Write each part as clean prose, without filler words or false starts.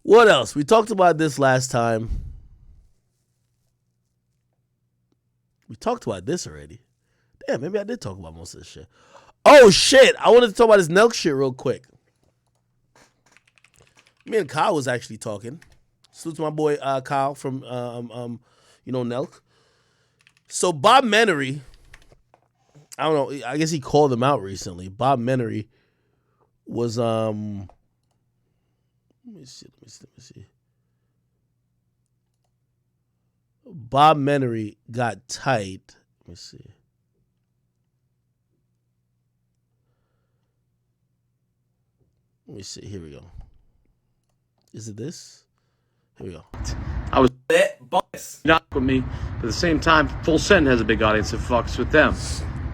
What else? We talked about this last time. We talked about this already. Damn, maybe I did talk about most of this shit. Oh, shit. I wanted to talk about this Nelk shit real quick. Me and Kyle was actually talking. Salute to my boy Kyle from, Nelk. So Bob Menery, I don't know, I guess he called him out recently. Bob Menery was, let me see. Bob Menery got tight. Let me see. Here we go. Is it this? Here we go. I was biased. Not with me, but at the same time, Full Send has a big audience that fucks with them.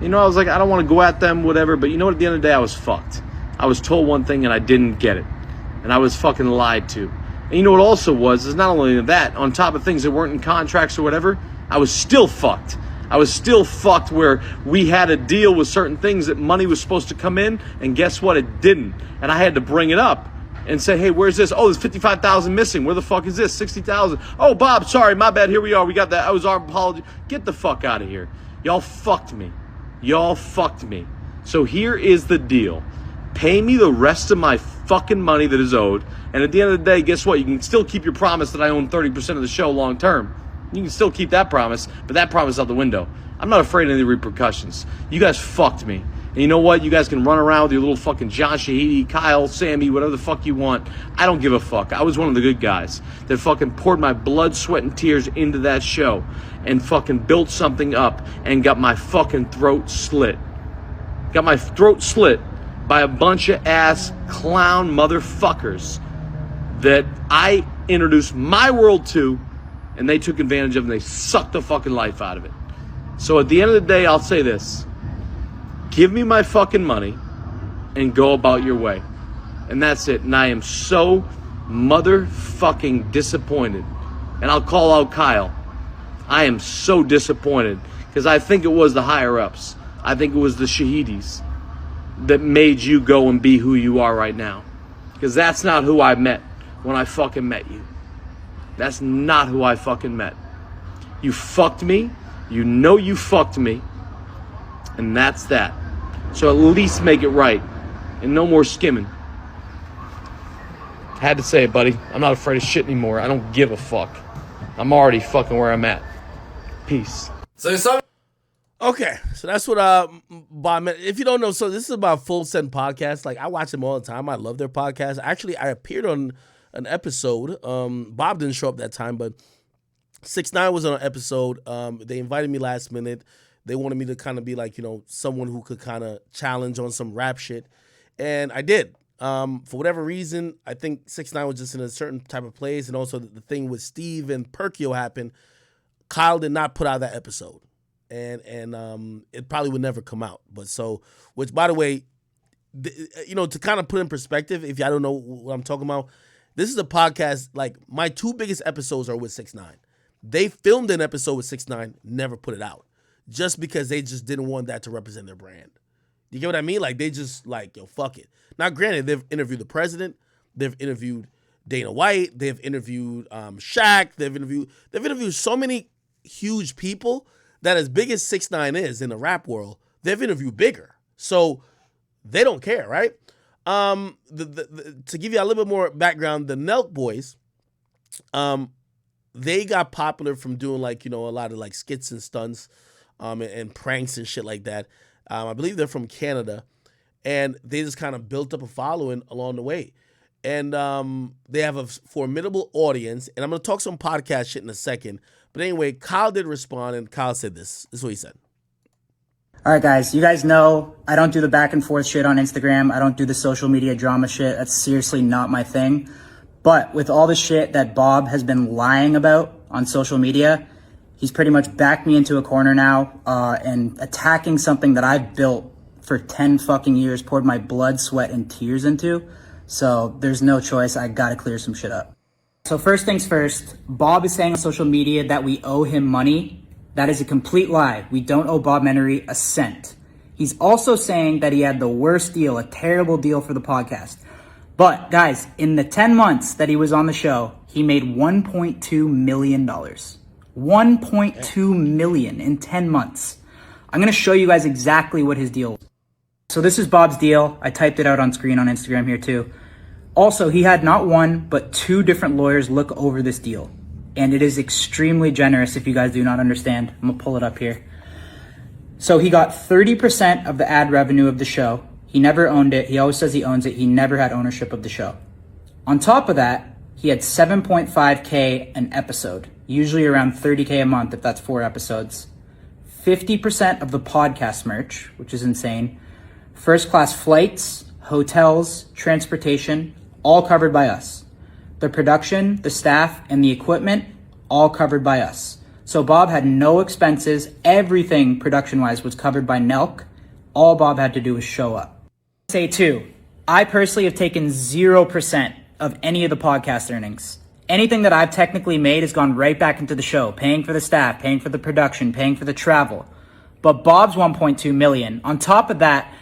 I was like, I don't want to go at them, whatever, but you know what? At the end of the day, I was fucked. I was told one thing and I didn't get it. And I was fucking lied to. And you know what also was, is not only that, on top of things that weren't in contracts or whatever, I was still fucked. I was still fucked where we had a deal with certain things that money was supposed to come in, and guess what? It didn't. And I had to bring it up and say, hey, where's this? Oh, there's 55,000 missing. Where the fuck is this? 60,000. Oh, Bob, sorry, my bad. Here we are. We got that. I was our apology. Get the fuck out of here. Y'all fucked me. So here is the deal. Pay me the rest of my fucking money that is owed. And at the end of the day, guess what? You can still keep your promise that I own 30% of the show long term. You can still keep that promise, but that promise out the window. I'm not afraid of any repercussions. You guys fucked me. And you know what? You guys can run around with your little fucking John Shahidi, Kyle, Sammy, whatever the fuck you want. I don't give a fuck. I was one of the good guys that fucking poured my blood, sweat, and tears into that show and fucking built something up and got my fucking throat slit. Got my throat slit by a bunch of ass clown motherfuckers that I introduced my world to, and they took advantage of it and they sucked the fucking life out of it. So at the end of the day, I'll say this. Give me my fucking money and go about your way. And that's it. And I am so motherfucking disappointed. And I'll call out Kyle. I am so disappointed because I think it was the higher-ups. I think it was the Shahidis that made you go and be who you are right now. Because that's not who I met when I fucking met you. That's not who I fucking met. You fucked me. You know you fucked me. And that's that. So at least make it right. And no more skimming. Had to say it, buddy. I'm not afraid of shit anymore. I don't give a fuck. I'm already fucking where I'm at. Peace. Okay, so that's what Bob. If you don't know, so this is about Full Send podcast. Like I watch them all the time. I love their podcast. Actually, I appeared on an episode. Bob didn't show up that time, but 6ix9ine was on an episode. They invited me last minute. They wanted me to kind of be like, someone who could kind of challenge on some rap shit, and I did. For whatever reason, I think 6ix9ine was just in a certain type of place, and also the thing with Steve and Perkio happened. Kyle did not put out that episode. And it probably would never come out. But so, which by the way, to kind of put in perspective, if y'all don't know what I'm talking about, this is a podcast, like my 2 biggest episodes are with 6ix9ine. They filmed an episode with 6ix9ine, never put it out. Just because they just didn't want that to represent their brand. You get what I mean? Like they just like, yo, fuck it. Now granted, they've interviewed the president, they've interviewed Dana White, they've interviewed Shaq, they've interviewed so many huge people that as big as 6ix9ine is in the rap world, they've interviewed bigger. So they don't care, right? To give you a little bit more background, the Nelk boys, they got popular from doing like, a lot of like skits and stunts and pranks and shit like that. I believe they're from Canada. And they just kind of built up a following along the way. And they have a formidable audience. And I'm going to talk some podcast shit in a second. But anyway, Kyle did respond, and Kyle said this. This is what he said. All right, guys. You guys know I don't do the back and forth shit on Instagram. I don't do the social media drama shit. That's seriously not my thing. But with all the shit that Bob has been lying about on social media, he's pretty much backed me into a corner now and attacking something that I've built for 10 fucking years, poured my blood, sweat, and tears into. So there's no choice. I got to clear some shit up. So first things first, Bob is saying on social media that we owe him money. That is a complete lie. We don't owe Bob Menery a cent. He's also saying that he had the worst deal, a terrible deal for the podcast. But guys, in the 10 months that he was on the show, he made $1.2 million. $1.2 million in 10 months. I'm going to show you guys exactly what his deal was. So this is Bob's deal. I typed it out on screen on Instagram here too. Also, he had not one, but two different lawyers look over this deal. And it is extremely generous if you guys do not understand. I'm going to pull it up here. So he got 30% of the ad revenue of the show. He never owned it. He always says he owns it. He never had ownership of the show. On top of that, he had 7.5K an episode, usually around 30K a month if that's 4 episodes. 50% of the podcast merch, which is insane. First class flights, hotels, transportation, all covered by us. The production, the staff, and the equipment, all covered by us. So Bob had no expenses. Everything production-wise was covered by Nelk. All Bob had to do was show up. Say too, I personally have taken 0% of any of the podcast earnings. Anything that I've technically made has gone right back into the show, paying for the staff, paying for the production, paying for the travel. But Bob's 1.2 million. On top of that,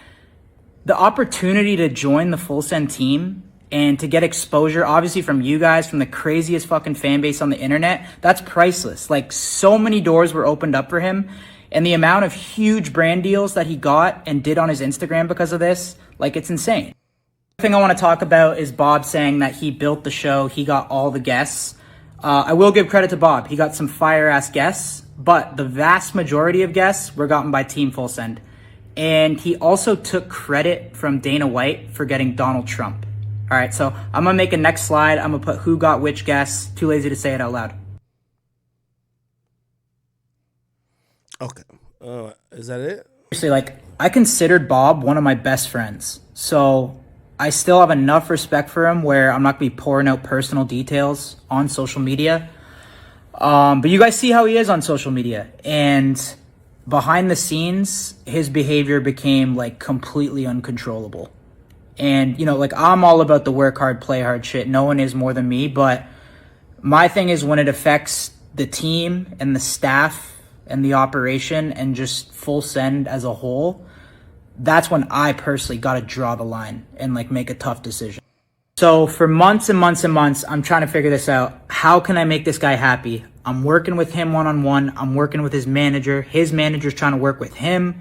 the opportunity to join the Full Send team and to get exposure, obviously from you guys, from the craziest fucking fan base on the internet, that's priceless. Like, so many doors were opened up for him, and the amount of huge brand deals that he got and did on his Instagram because of this, like, it's insane. The thing I want to talk about is Bob saying that he built the show, he got all the guests. I will give credit to Bob. He got some fire-ass guests, but the vast majority of guests were gotten by Team Full Send. And he also took credit from Dana White for getting Donald Trump. All right, so I'm going to make a next slide. I'm going to put who got which guests. Too lazy to say it out loud. Okay. Is that it? Seriously, like, I considered Bob one of my best friends. So I still have enough respect for him where I'm not going to be pouring out personal details on social media. But you guys see how he is on social media. And behind the scenes, his behavior became, like, completely uncontrollable. And, you know, like, I'm all about the work hard, play hard shit. No one is more than me. But my thing is when it affects the team and the staff and the operation and just Full Send as a whole, that's when I personally got to draw the line and, like, make a tough decision. So for months and months and months, I'm trying to figure this out. How can I make this guy happy? I'm working with him one-on-one. I'm working with his manager. His manager's trying to work with him.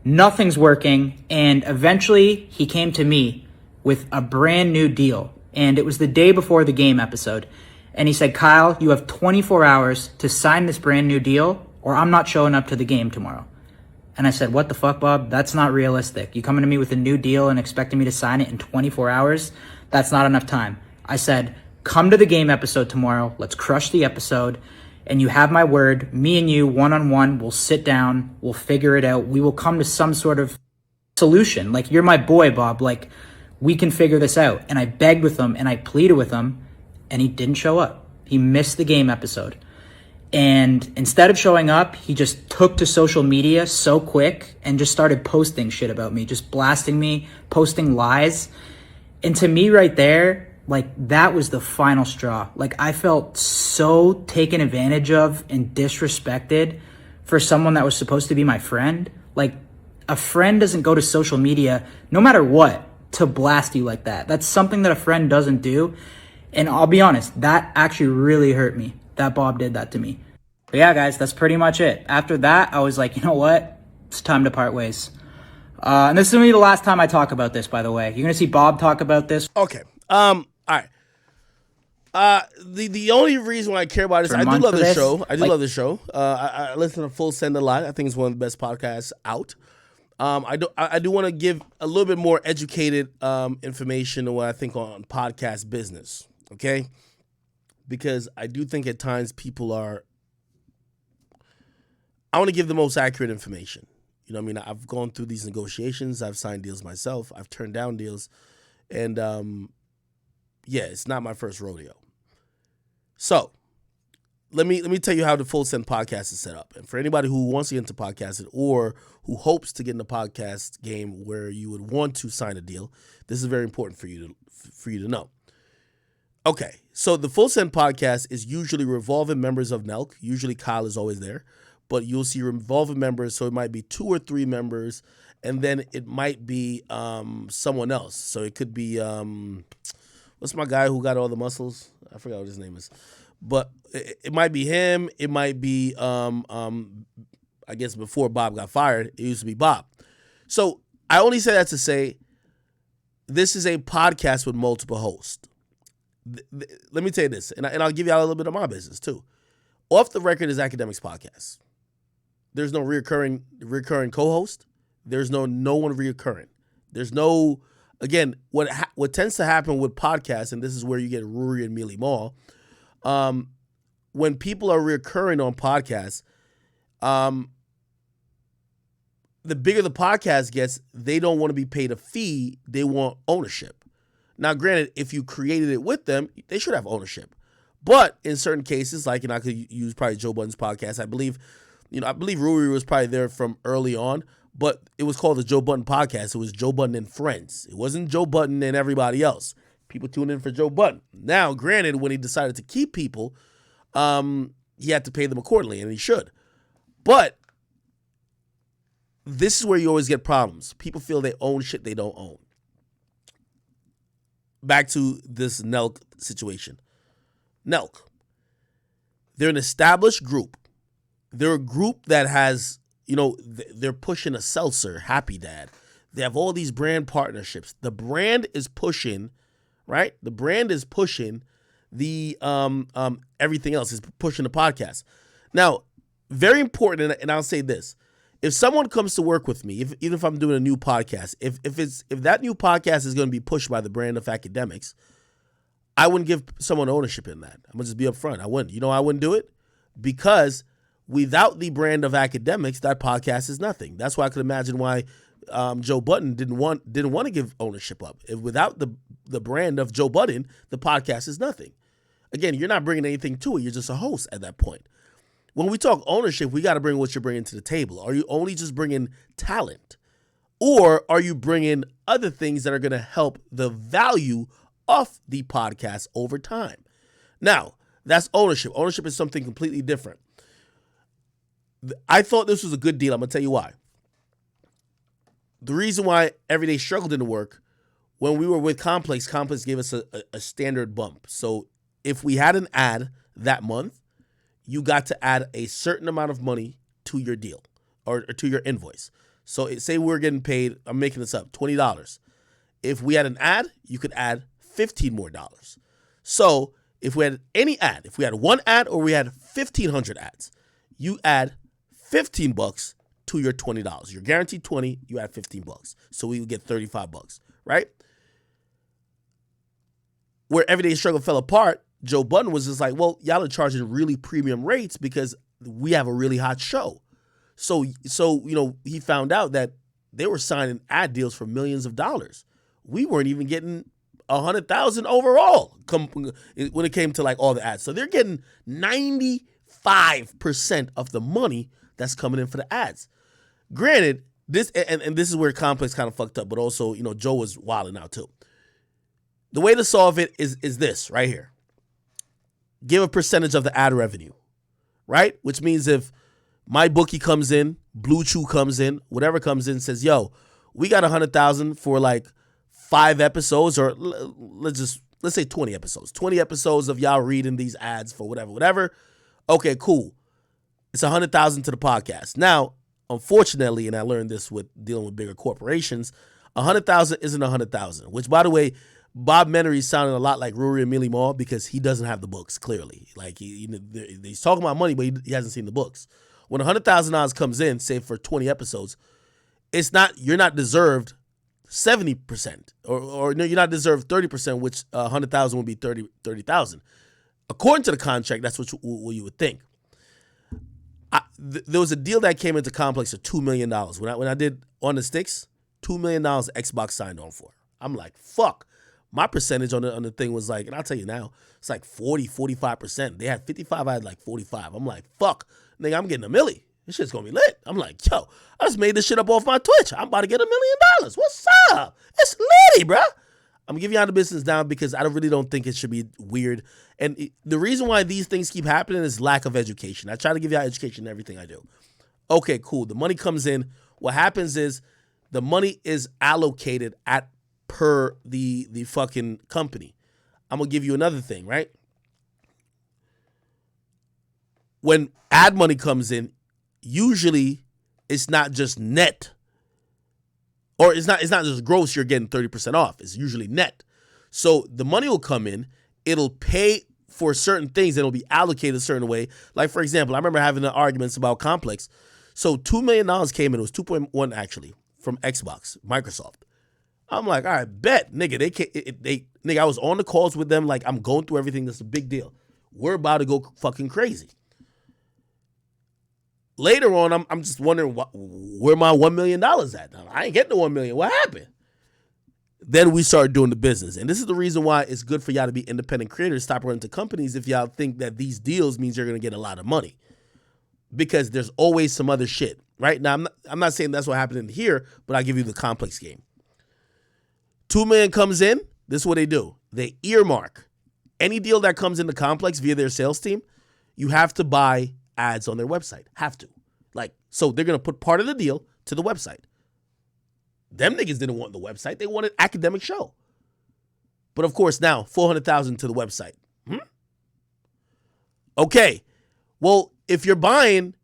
Nothing's working. And eventually he came to me with a brand new deal. And it was the day before the game episode. And he said, Kyle, you have 24 hours to sign this brand new deal or I'm not showing up to the game tomorrow. And I said, what the fuck, Bob? That's not realistic. You coming to me with a new deal and expecting me to sign it in 24 hours? That's not enough time. I said, come to the game episode tomorrow. Let's crush the episode. And you have my word. Me and you, one-on-one, we'll sit down. We'll figure it out. We will come to some sort of solution. Like, you're my boy, Bob. Like, we can figure this out. And I begged with him and I pleaded with him. And he didn't show up. He missed the game episode. And instead of showing up, he just took to social media so quick and just started posting shit about me, just blasting me, posting lies. And to me right there, like, that was the final straw. Like, I felt so taken advantage of and disrespected for someone that was supposed to be my friend. Like, a friend doesn't go to social media, no matter what, to blast you like that. That's something that a friend doesn't do. And I'll be honest, that actually really hurt me, that Bob did that to me. But yeah, guys, that's pretty much it. After that, I was like, you know what? It's time to part ways. And this is going to be the last time I talk about this, by the way. You're going to see Bob talk about this. Okay. All right. The only reason why I care about this, I do love this show. I do love this show. I listen to Full Send a lot. I think it's one of the best podcasts out. I do want to give a little bit more educated information on what I think on podcast business. Okay, because I do think at times people are. I want to give the most accurate information. You know what I mean? I've gone through these negotiations. I've signed deals myself. I've turned down deals, and yeah, it's not my first rodeo. So let me tell you how the Full Send podcast is set up. And for anybody who wants to get into podcasting or who hopes to get in the podcast game where you would want to sign a deal, this is very important for you to know. Okay, so the Full Send podcast is usually revolving members of Nelk. Usually Kyle is always there, but you'll see revolving members. So it might be 2 or 3 members, and then it might be someone else. So it could be what's my guy who got all the muscles? I forgot what his name is, but it might be him. It might be I guess before Bob got fired, it used to be Bob. So I only say that to say this is a podcast with multiple hosts. Let me tell you this, and I'll give y'all a little bit of my business too. Off the Record is Akademiks podcast. There's no recurring co-host. There's no one reoccurring. There's no, again, what tends to happen with podcasts, and this is where you get Rory and Mealy Mall, when people are reoccurring on podcasts, the bigger the podcast gets, they don't want to be paid a fee. They want ownership. Now, granted, if you created it with them, they should have ownership. But in certain cases, like, I could use probably Joe Budden's podcast. I believe Rory was probably there from early on, but it was called the Joe Budden podcast. It was Joe Budden and friends. It wasn't Joe Budden and everybody else. People tuned in for Joe Budden. Now, granted, when he decided to keep people, he had to pay them accordingly, and he should. But this is where you always get problems. People feel they own shit they don't own. Back to this Nelk situation. Nelk. They're an established group. They're a group that has, they're pushing a seltzer, Happy Dad. They have all these brand partnerships. The brand is pushing, right? The brand is pushing the everything else. Is pushing the podcast. Now, very important, and I'll say this. If someone comes to work with me, even if I'm doing a new podcast, if that new podcast is going to be pushed by the brand of Akademiks, I wouldn't give someone ownership in that. I'm going to just be upfront. I wouldn't. You know why I wouldn't do it? Because without the brand of Akademiks, that podcast is nothing. That's why I could imagine why Joe Budden didn't want to give ownership up. Without the brand of Joe Budden, the podcast is nothing. Again, you're not bringing anything to it. You're just a host at that point. When we talk ownership, we got to bring what you're bringing to the table. Are you only just bringing talent? Or are you bringing other things that are going to help the value of the podcast over time? Now, that's ownership. Ownership is something completely different. I thought this was a good deal. I'm going to tell you why. The reason why Everyday Struggle didn't work, when we were with Complex gave us a standard bump. So if we had an ad that month, you got to add a certain amount of money to your deal or to your invoice. So say we're getting paid, I'm making this up, $20. If we had an ad, you could add $15 more. So if we had any ad, if we had one ad or we had 1,500 ads, you add $15 to your $20. You're guaranteed 20, you add $15. So we would get $35, right? Where Everyday Struggle fell apart, Joe Budden was just like, well, y'all are charging really premium rates because we have a really hot show. So he found out that they were signing ad deals for millions of dollars. We weren't even getting 100,000 overall when it came to like all the ads. So they're getting 95% of the money that's coming in for the ads. Granted, this and this is where Complex kind of fucked up, but also, Joe was wilding out too. The way to solve it is this right here. Give a percentage of the ad revenue, right? Which means if my bookie comes in, Blue Chew comes in, whatever comes in, says, yo, we got 100,000 for like 5 episodes, or let's say 20 episodes. 20 episodes of y'all reading these ads for whatever. Okay, cool. It's 100,000 to the podcast. Now, unfortunately, and I learned this with dealing with bigger corporations, 100,000 isn't 100,000, which, by the way, Bob Menery sounded a lot like Rory and Mealy Mall because he doesn't have the books, clearly. Like, he's talking about money, but he hasn't seen the books. When $100,000 comes in, say for 20 episodes, you're not deserved 70%, or no, you're not deserved 30%, which 100,000 would be 30,000. According to the contract, that's what you would think. There was a deal that came into Complex of $2 million. When I did On the Sticks, $2 million Xbox signed on for. I'm like, fuck. My percentage on the thing was like, and I'll tell you now, it's like 45%. They had 55, I had like 45. I'm like, fuck, nigga, I'm getting $1 million. This shit's gonna be lit. I'm like, yo, I just made this shit up off my Twitch. I'm about to get $1 million. What's up? It's litty, bro. I'm giving y'all the business down because I really don't think it should be weird. And the reason why these things keep happening is lack of education. I try to give y'all education in everything I do. Okay, cool. The money comes in. What happens is the money is allocated per the fucking company. I'm going to give you another thing, right? When ad money comes in, usually it's not just net. Or it's not just gross, you're getting 30% off. It's usually net. So the money will come in, it'll pay for certain things, and it'll be allocated a certain way. Like, for example, I remember having the arguments about Complex. So $2 million came in. It was 2.1 actually from Xbox, Microsoft. I'm like, all right, bet, nigga. Nigga, I was on the calls with them. Like, I'm going through everything. That's a big deal. We're about to go fucking crazy. Later on, I'm just wondering where my $1 million at. I ain't getting the $1 million. What happened? Then we started doing the business. And this is the reason why it's good for y'all to be independent creators. Stop running to companies if y'all think that these deals means you're going to get a lot of money. Because there's always some other shit. Right? Now, I'm not saying that's what happened in here, but I'll give you the Complex game. $2 million comes in. This is what they do. They earmark any deal that comes into Complex via their sales team. You have to buy ads on their website. Have to. Like, so they're going to put part of the deal to the website. Them niggas didn't want the website. They wanted Akademiks show. But of course now, $400,000 to the website. Okay. Well, if you're buying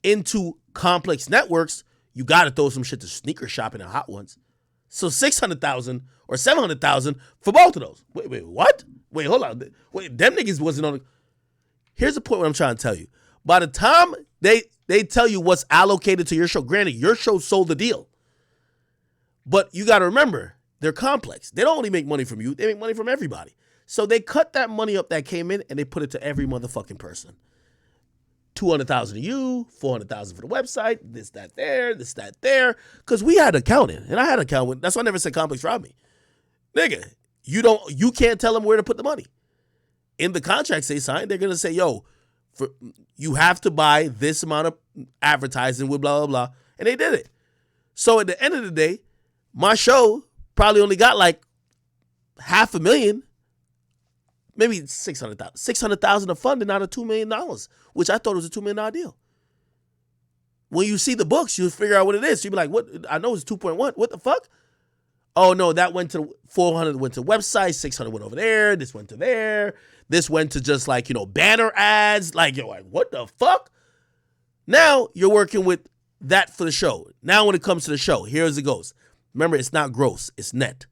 into complex networks, you got to throw some shit to sneaker shopping and Hot Ones. So $600,000 or $700,000 for both of those. Wait, what? Wait, hold on. Wait, them niggas wasn't on. Here's the point what I'm trying to tell you. By the time they tell you what's allocated to your show, granted, your show sold the deal. But you got to remember, they're complex. They don't only make money from you. They make money from everybody. So they cut that money up that came in and they put it to every motherfucking person. $200,000 to you, $400,000 for the website, this, that, there. Because we had accounting, and I had accounting. That's why I never said Complex robbed me. Nigga, you can't tell them where to put the money. In the contracts they signed, they're going to say, yo, you have to buy this amount of advertising with blah, blah, blah. And they did it. So at the end of the day, my show probably only got like $500,000, maybe $600,000 of funding out of $2 million, which I thought was a $2 million deal. When you see the books, you'll figure out what it is. You'll be like, what? I know it's 2.1. What the fuck? Oh, no, that went to 400, went to website, 600 went over there, this went to there, this went to just like, banner ads. Like, you're like, what the fuck? Now you're working with that for the show. Now when it comes to the show, here's it goes. Remember, it's not gross, it's net.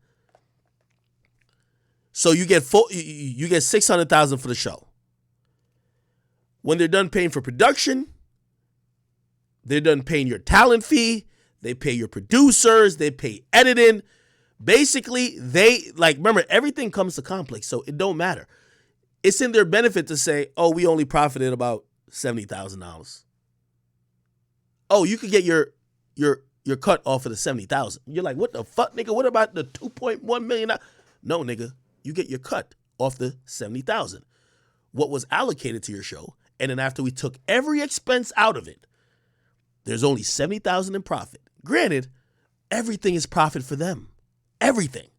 So you get $600,000 for the show. When they're done paying for production, they're done paying your talent fee, they pay your producers, they pay editing. Basically, remember, everything comes to Complex, so it don't matter. It's in their benefit to say, oh, we only profited about $70,000. Oh, you could get your cut off of the $70,000. You're like, what the fuck, nigga? What about the $2.1 million? No, nigga, you get your cut off the $70,000. What was allocated to your show, and then after we took every expense out of it, there's only $70,000 in profit. Granted, everything is profit for them. Everything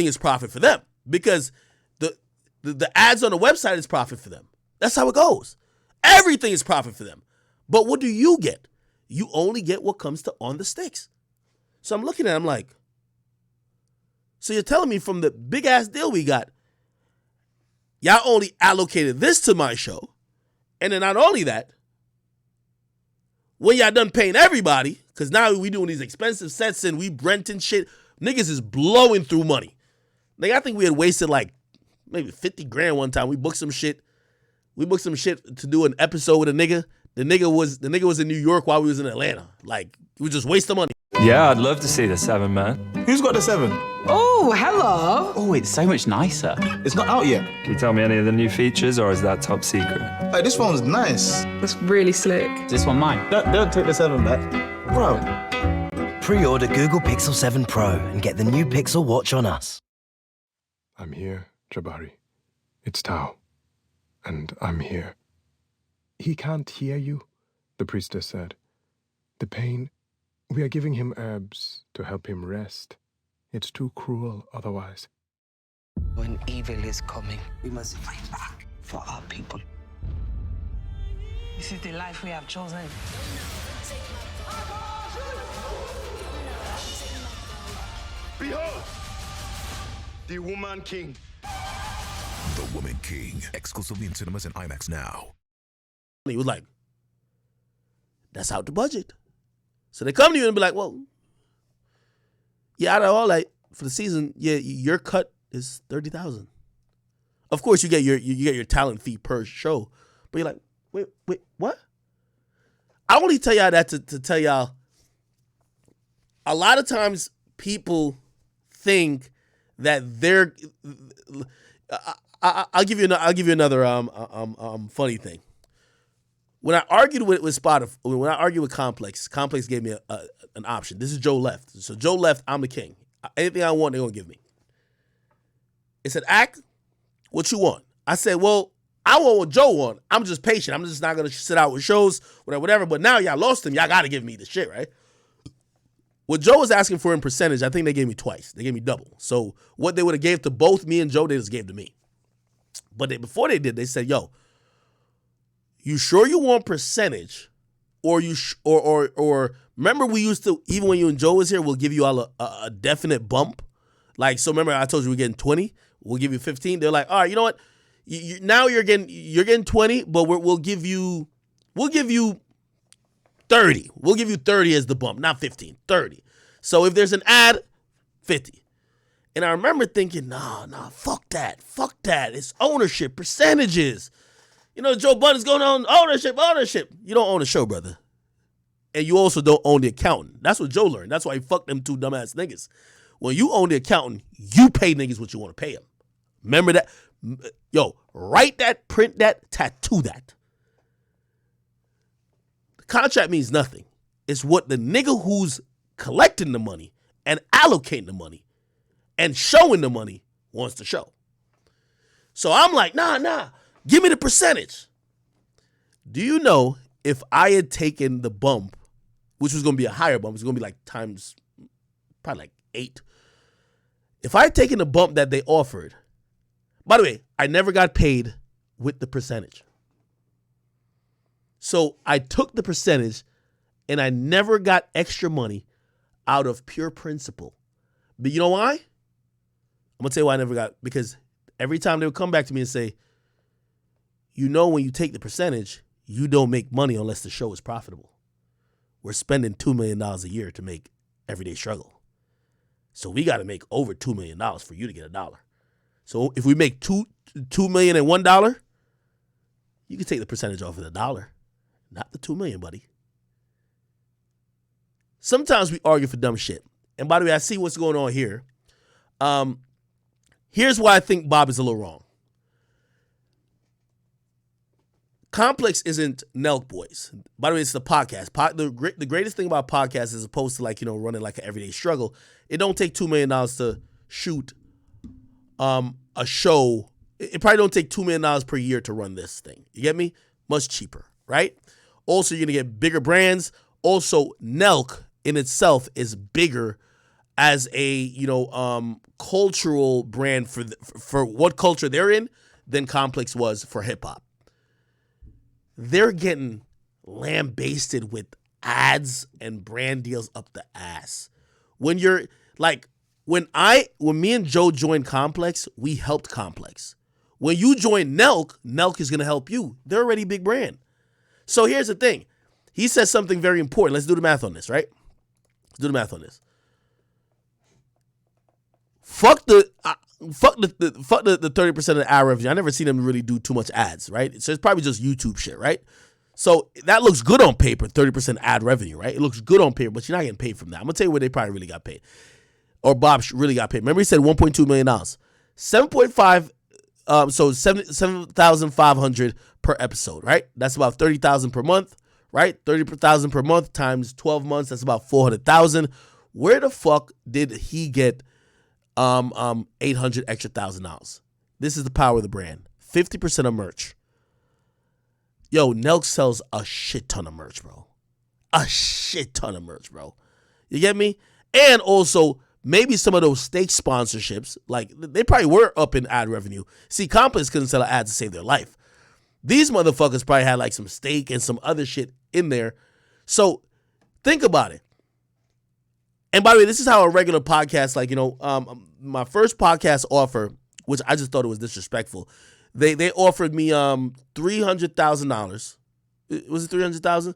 is profit for them because the ads on the website is profit for them. That's how it goes. Everything is profit for them. But what do you get? You only get what comes to on the sticks. So I'm looking at it, I'm like, so you're telling me from the big ass deal we got, y'all only allocated this to my show. And then not only that, when y'all done paying everybody, because now we doing these expensive sets and we renting shit, niggas is blowing through money. Like, I think we had wasted like maybe $50,000 one time. We booked some shit. To do an episode with a nigga. The nigga was in New York while we was in Atlanta. Like, we just waste the money. Yeah, I'd love to see the 7, man. Who's got the 7? Oh, hello. Oh, it's so much nicer. It's not out yet. Can you tell me any of the new features, or is that top secret? Hey, this phone's nice. That's really slick. Is this one mine? Don't take the 7 back. Bro. Pre-order Google Pixel 7 Pro and get the new Pixel Watch on us. I'm here, Jabari. It's Tao. And I'm here. He can't hear you, the priestess said. The pain, we are giving him herbs to help him rest. It's too cruel otherwise. When evil is coming, we must fight back for our people. This is the life we have chosen. Behold, the woman king. The Woman King, exclusively in cinemas and IMAX now. He was like, that's out the budget. So they come to you and be like, well, yeah, out of all that for the season, yeah, your cut is $30,000. Of course, you get your talent fee per show, but you're like, wait, what? I only tell y'all that to tell y'all. A lot of times, people think that they're. I'll give you another funny thing. When I argued with Spotify, when I argued with Complex gave me an option. This is Joe Left. So Joe Left, I'm the king. Anything I want, they're gonna give me. It said, Act, what you want? I said, well, I want what Joe want. I'm just patient. I'm just not gonna sit out with shows, whatever. But now y'all lost him. Y'all gotta give me the shit, right? What Joe was asking for in percentage, I think they gave me twice. They gave me double. So what they would have gave to both me and Joe, they just gave to me. But before they did, they said, yo, you sure you want percentage? Or remember we used to, even when you and Joe was here, we'll give you all a definite bump. Like, so remember I told you we're getting 20, we'll give you 15. They're like, all right, you know what? Now you're getting 20, but we'll give you 30. We'll give you 30 as the bump, not 15, 30. So if there's an ad, 50. And I remember thinking, nah, fuck that. It's ownership, percentages. You know, Joe Budden's going on ownership. You don't own the show, brother. And you also don't own the accountant. That's what Joe learned. That's why he fucked them two dumbass niggas. When you own the accountant, you pay niggas what you want to pay them. Remember that? Yo, write that, print that, tattoo that. The contract means nothing. It's what the nigga who's collecting the money and allocating the money and showing the money wants to show. So I'm like, nah, give me the percentage. Do you know if I had taken the bump, which was going to be a higher bump, it was going to be like times, probably like 8. If I had taken the bump that they offered, by the way, I never got paid with the percentage. So I took the percentage and I never got extra money out of pure principle. But you know why? I'm going to tell you why I never got, because every time they would come back to me and say, you know, when you take the percentage, you don't make money unless the show is profitable. We're spending $2 million a year to make Everyday Struggle. So we got to make over $2 million for you to get $1. So if we make $2 million and $1, you can take the percentage off of the $1, not the $2 million, buddy. Sometimes we argue for dumb shit. And by the way, I see what's going on here. Here's why I think Bob is a little wrong. Complex isn't Nelk Boys. By the way, it's the podcast. The greatest thing about podcasts, as opposed to running like an Everyday Struggle, it don't take $2 million to shoot a show. It probably don't take $2 million per year to run this thing. You get me? Much cheaper, right? Also, you're gonna get bigger brands. Also, Nelk in itself is bigger as a cultural brand for what culture they're in than Complex was for hip hop. They're getting lambasted with ads and brand deals up the ass. When you're like, when me and Joe joined Complex, we helped Complex. When you join Nelk is gonna help you. They're already a big brand. So here's the thing. He says something very important. Let's do the math on this, right? Let's do the math on this. Fuck the 30% of the ad revenue. I never seen them really do too much ads, right? So it's probably just YouTube shit, right? So that looks good on paper, 30% ad revenue, right? It looks good on paper, but you're not getting paid from that. I'm gonna tell you where they probably really got paid, or Bob really got paid. Remember, he said $1.2 million, 7.5. So 7,500 per episode, right? That's about 30,000 per month, right? 30,000 per month times 12 months. That's about 400,000. Where the fuck did he get 800 extra $1,000? This is the power of the brand. 50% of merch. Yo, Nelk sells a shit ton of merch, bro. A shit ton of merch, bro. You get me? And also, maybe some of those steak sponsorships, like they probably were up in ad revenue. See, Complex couldn't sell ads to save their life. These motherfuckers probably had like some steak and some other shit in there. So think about it. And by the way, this is how a regular podcast, my first podcast offer which I just thought it was disrespectful. They offered me $300,000. Was it $300,000?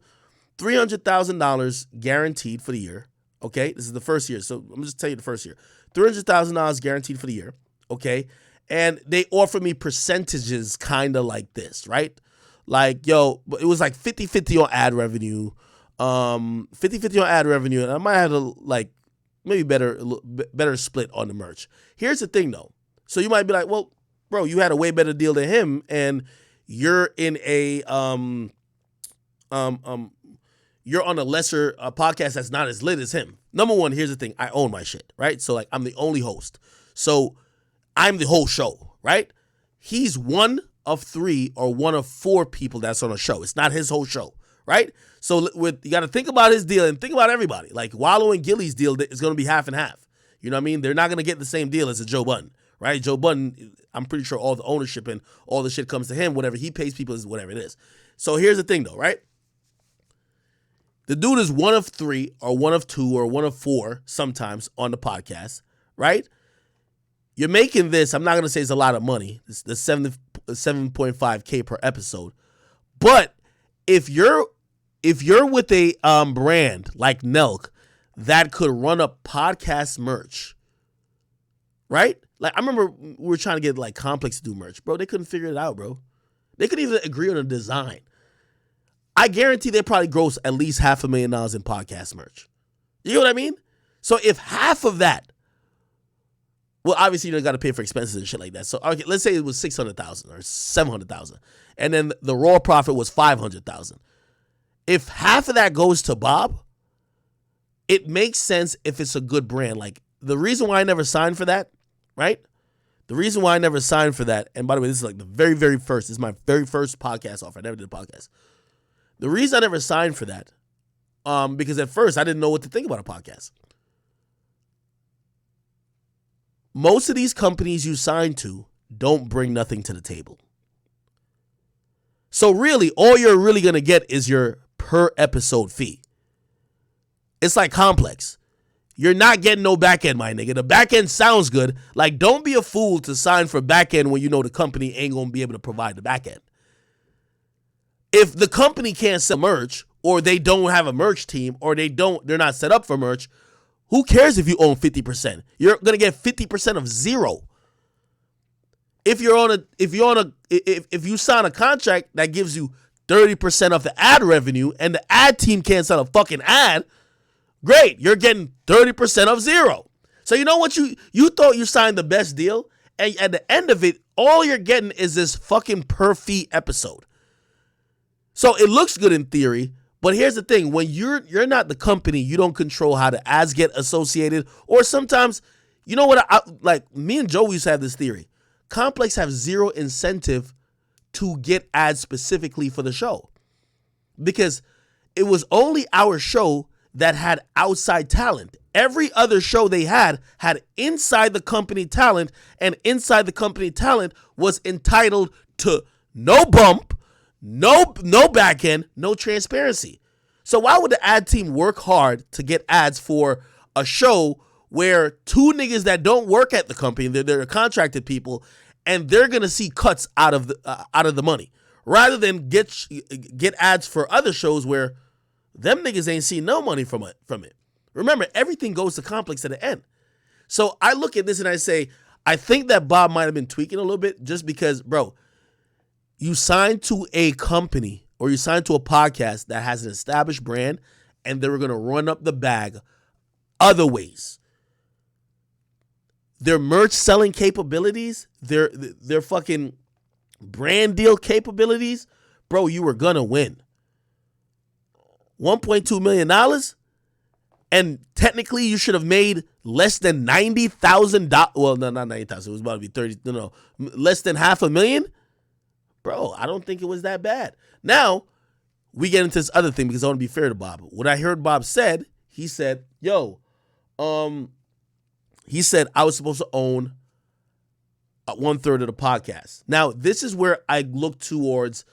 $300,000 guaranteed for the year. Okay, this is the first year, so I'm gonna just tell you the first year. $300,000 guaranteed for the year. Okay, and they offered me percentages, kind of like this, right? Like, yo, it was like 50-50 on ad revenue, 50-50 on ad revenue, and I might have to like maybe better split on the merch. Here's the thing, though. So you might be like, well, bro, you had a way better deal than him, and you're in a you're on a lesser podcast that's not as lit as him. Number one, here's the thing. I own my shit, right? So, like, I'm the only host. So, I'm the whole show, right? He's one of 3 or one of 4 people that's on a show. It's not his whole show, right? So, you got to think about his deal and think about everybody. Like, Wallow and Gilly's deal is going to be half and half. You know what I mean? They're not going to get the same deal as a Joe Budden, right? Joe Budden, I'm pretty sure all the ownership and all the shit comes to him. Whatever he pays people is whatever it is. So, here's the thing, though, right? The dude is one of 3 or one of 2 or one of 4 sometimes on the podcast, right? You're making this, I'm not going to say it's a lot of money. It's the 7.5K per episode. But if you're with a brand like Nelk that could run up podcast merch, right? Like, I remember we were trying to get like Complex to do merch. Bro, they couldn't figure it out, bro. They couldn't even agree on a design. I guarantee they probably gross at least $500,000 in podcast merch. You know what I mean? So if half of that, well, obviously you got to pay for expenses and shit like that. So okay, let's say it was $600,000 or $700,000, and then the raw profit was $500,000. If half of that goes to Bob, it makes sense if it's a good brand. Like, the reason why I never signed for that, right? The reason why I never signed for that, and by the way, this is like the very, very first. This is my very first podcast offer. I never did a podcast. The reason I never signed for that, because at first I didn't know what to think about a podcast. Most of these companies you sign to don't bring nothing to the table. So really, all you're really going to get is your per episode fee. It's like Complex. You're not getting no back end, my nigga. The back end sounds good. Like, don't be a fool to sign for back end when you know the company ain't going to be able to provide the back end. If the company can't sell merch, or they don't have a merch team, or they're not set up for merch, who cares if you own 50%? You're gonna get 50% of zero. If you sign a contract that gives you 30% of the ad revenue, and the ad team can't sell a fucking ad, great, you're getting 30% of zero. So you know what, you thought you signed the best deal, and at the end of it, all you're getting is this fucking per fee episode. So it looks good in theory, but here's the thing. When you're not the company, you don't control how the ads get associated. Or sometimes, you know what, like me and Joe used to have this theory. Complex have zero incentive to get ads specifically for the show. Because it was only our show that had outside talent. Every other show they had inside the company talent, and inside the company talent was entitled to no bump, no back end, no transparency. So why would the ad team work hard to get ads for a show where 2 niggas that don't work at the company, they're contracted people, and they're gonna see cuts out of the money, rather than get ads for other shows where them niggas ain't seen no money from it. Remember, everything goes to Complex at the end. So I look at this and I say, I think that Bob might have been tweaking a little bit, just because, bro, you signed to a company or you signed to a podcast that has an established brand, and they were going to run up the bag other ways. Their merch selling capabilities, their fucking brand deal capabilities, bro, you were going to win. $1.2 million, and technically you should have made less than $90,000. Well, no, not 90,000. It was about to be 30. No, less than $500,000. Bro, I don't think it was that bad. Now, we get into this other thing because I want to be fair to Bob. What I heard Bob said, he said, I was supposed to own 1/3 of the podcast. Now, this is where I look towards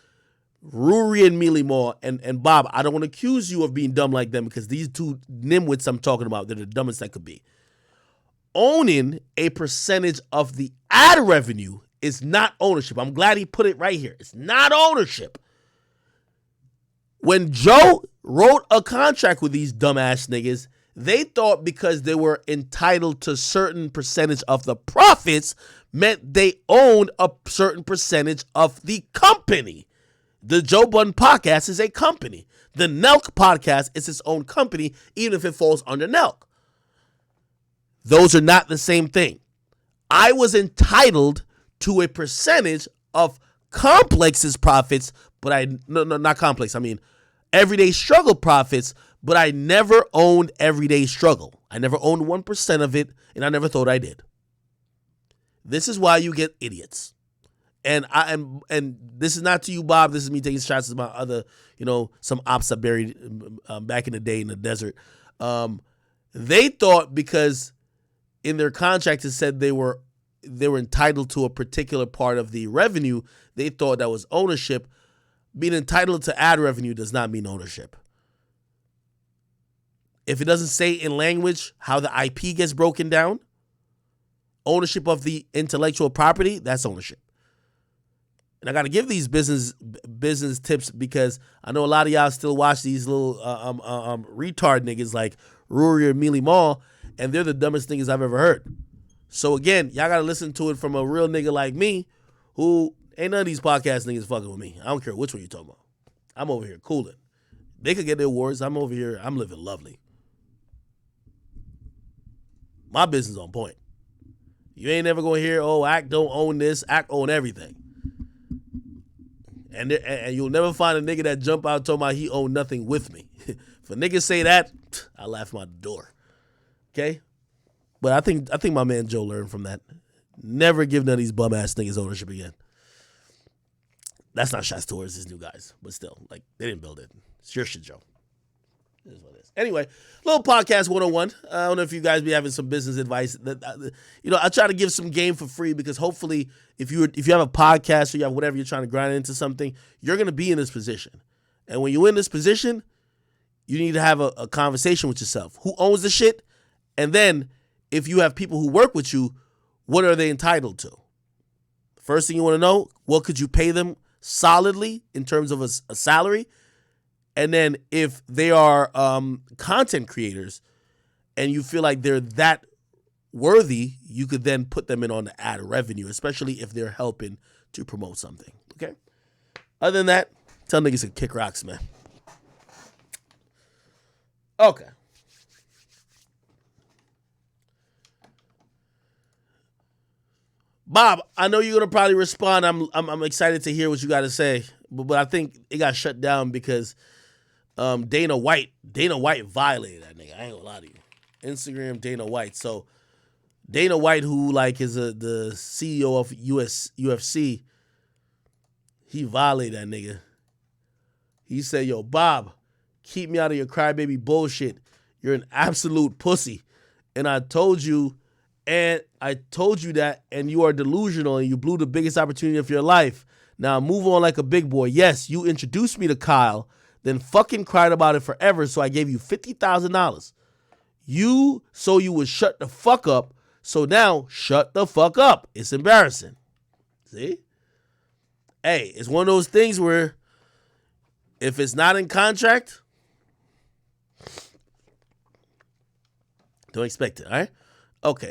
Ruri and Mealy Moore, and Bob, I don't want to accuse you of being dumb like them, because these 2 nimwits I'm talking about, they're the dumbest that could be. owning a percentage of the ad revenue is not ownership. I'm glad he put it right here. It's not ownership. When Joe wrote a contract with these dumbass niggas, they thought because they were entitled to certain percentage of the profits meant they owned a certain percentage of the company. The Joe Budden podcast is a company. The Nelk podcast is its own company, even if it falls under Nelk. Those are not the same thing. I was entitled to a percentage of Complex's profits, but not Complex. I mean, Everyday Struggle profits, but I never owned Everyday Struggle. I never owned 1% of it, and I never thought I did. This is why you get idiots. And this is not to you, Bob. This is me taking shots at my other, some ops I buried back in the day in the desert. They thought because in their contract it said they were entitled to a particular part of the revenue, they thought that was ownership. Being entitled to ad revenue does not mean ownership. If it doesn't say in language how the IP gets broken down, ownership of the intellectual property, that's ownership. And I got to give these business tips because I know a lot of y'all still watch these little retard niggas like Rory or Mealy Mall, and they're the dumbest niggas I've ever heard. So again, y'all got to listen to it from a real nigga like me who ain't none of these podcast niggas fucking with me. I don't care which one you talking about. I'm over here cooling. They could get their awards. I'm over here. I'm living lovely. My business on point. You ain't never going to hear, oh, Act don't own this. Act own everything. And you'll never find a nigga that jump out talking about he owned nothing with me. If a nigga say that, I laugh my door. Okay? But I think my man Joe learned from that. Never give none of these bum ass niggas ownership again. That's not shots towards these new guys, but still, like, they didn't build it. It's your shit, Joe. It is what it is. Anyway, little podcast 101. I don't know if you guys be having some business advice. I try to give some game for free because hopefully if you have a podcast or you have whatever you're trying to grind into something, you're going to be in this position. And when you're in this position, you need to have a conversation with yourself. Who owns the shit? And then if you have people who work with you, what are they entitled to? First thing you want to know, what could you pay them solidly in terms of a salary? And then if they are content creators and you feel like they're that worthy, you could then put them in on the ad revenue, especially if they're helping to promote something. Okay? Other than that, tell niggas to kick rocks, man. Okay. Bob, I know you're gonna probably respond. I'm excited to hear what you got to say, but I think it got shut down because Dana White violated that nigga. I ain't gonna lie to you. Instagram Dana White. So Dana White, who like is the CEO of UFC, he violated that nigga. He said, "Yo, Bob, keep me out of your crybaby bullshit. You're an absolute pussy, and I told you that, and you are delusional, and you blew the biggest opportunity of your life. Now move on like a big boy. Yes, you introduced me to Kyle, then fucking cried about it forever, so I gave you $50,000. You would shut the fuck up, so now shut the fuck up. It's embarrassing." See? Hey, it's one of those things where if it's not in contract, don't expect it, all right? Okay.